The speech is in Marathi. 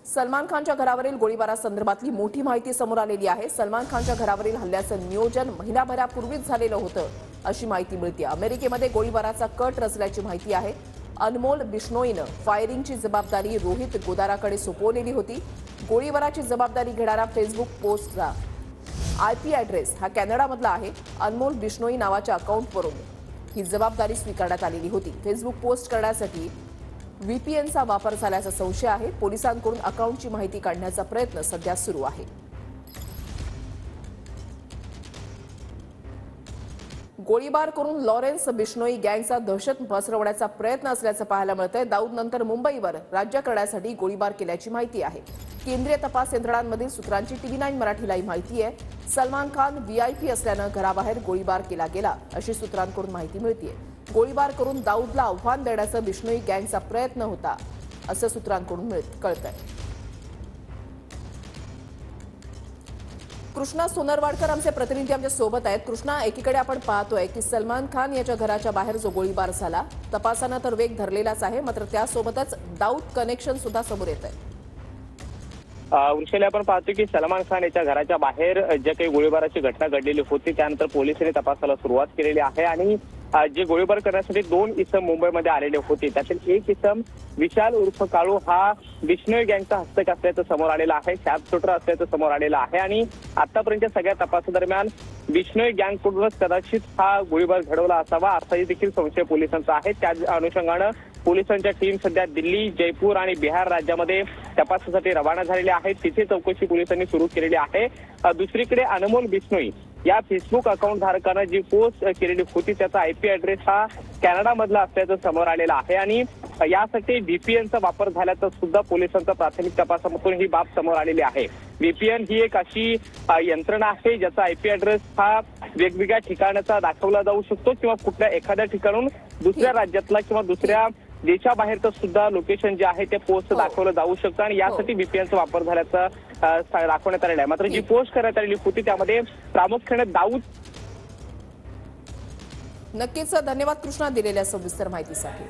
सलमान खानच्या घरावरील गोळीबारासंदर्भातली मोठी माहिती समोर आलेली आहे। सलमान खानच्या घरावरील हल्ल्याचं नियोजन महिनाभरापूर्वीच झालेलं होतं अशी माहिती मिळते। अमेरिकेमध्ये गोळीबाराचा कट रचल्याची माहिती आहे। अनमोल बिश्नोईनं फायरिंगची जबाबदारी रोहित गोदाराकडे सोपवलेली होती। गोळीबाराची जबाबदारी घेणारा फेसबुक पोस्टचा आयपी ॲड्रेस हा कॅनडामधला आहे। अनमोल बिश्नोई नावाच्या अकाउंटवरून ही जबाबदारी स्वीकारण्यात आलेली होती। फेसबुक पोस्ट करण्यासाठी व्हीपीएनचा वापर झाल्याचा संशय आहे। पोलिसांकडून अकाउंटची माहिती काढण्याचा प्रयत्न सध्या सुरू आहे। गोळीबार करून लॉरेन्स बिश्नोई गँगचा दहशत पसरवण्याचा प्रयत्न असल्याचं पाहायला मिळतंय। दाऊदनंतर मुंबईवर राज्य करण्यासाठी गोळीबार केल्याची माहिती आहे। केंद्रीय तपास यंत्रणांमधील सूत्रांची TV9 मराठीला ही माहिती आहे। सलमान खान व्हीआयपी असल्यानं घराबाहेर गोळीबार केला गेला अशी सूत्रांकडून माहिती मिळते। गोळीबार करून दाऊदला आव्हान देण्याचा बिश्नोई गँगचा प्रयत्न होता असं सूत्रांकडून कळतंय। कृष्णा सोनरवाडकर आमचे प्रतिनिधी आमच्या सोबत आहेत। कृष्णा, एकीकडे आपण पाहतोय की सलमान खान याच्या घराच्या बाहेर जो गोळीबार झाला तपासानं तर वेग धरलेलाच आहे, मात्र त्यासोबतच दाऊद कनेक्शन सुद्धा समोर येत आहे। वृषाली, आपण पाहतो की सलमान खान याच्या घराच्या बाहेर जे काही गोळीबाराची घटना घडलेली होती त्यानंतर पोलिसांनी तपासाला सुरुवात केलेली आहे आणि जे गोळीबार करण्यासाठी 2 इसम मुंबईमध्ये आलेले होते त्यातील एक इसम विशाल उर्फ काळू हा बिश्नोई गँगचा हस्तक असल्याचं समोर आलेलं आहे, शार्प शूटर असल्याचं समोर आलेलं आहे आणि आतापर्यंतच्या सगळ्या तपासादरम्यान बिश्नोई गँगकडूनच कदाचित हा गोळीबार घडवला असावा असाही देखील संशय पोलिसांचा आहे। त्या अनुषंगानं पोलिसांच्या टीम सध्या दिल्ली, जयपूर आणि बिहार राज्यामध्ये तपासासाठी रवाना झालेल्या आहेत। तिथे चौकशी पोलिसांनी सुरू केलेली आहे। दुसरीकडे अनमोल बिश्नोई या फेसबुक अकाउंट धारकानं जी पोस्ट केलेली होती त्याचा आयपी ॲड्रेस हा कॅनडामधला असल्याचं समोर आलेलं आहे आणि यासाठी व्हीपीएनचा वापर झाल्याचं सुद्धा पोलिसांचा प्राथमिक तपासामधून ही बाब समोर आलेली आहे। व्हीपीएन ही एक अशी यंत्रणा आहे ज्याचा आयपी ॲड्रेस हा वेगवेगळ्या ठिकाणाचा दाखवला जाऊ शकतो किंवा कुठल्या एखाद्या ठिकाणून दुसऱ्या राज्यातला किंवा दुसऱ्या देशाबाहेरचं सुद्धा लोकेशन जे आहे ते पोस्ट दाखवलं जाऊ शकतं आणि यासाठी व्हीपीएनचा वापर झाल्याचं दाखवण्यात आलेलं आहे। मात्र जी पोस्ट करण्यात आलेली होती त्यामध्ये प्रामुख्याने दाऊद। नक्कीच धन्यवाद कृष्णा दिलेल्या सविस्तर माहितीसाठी।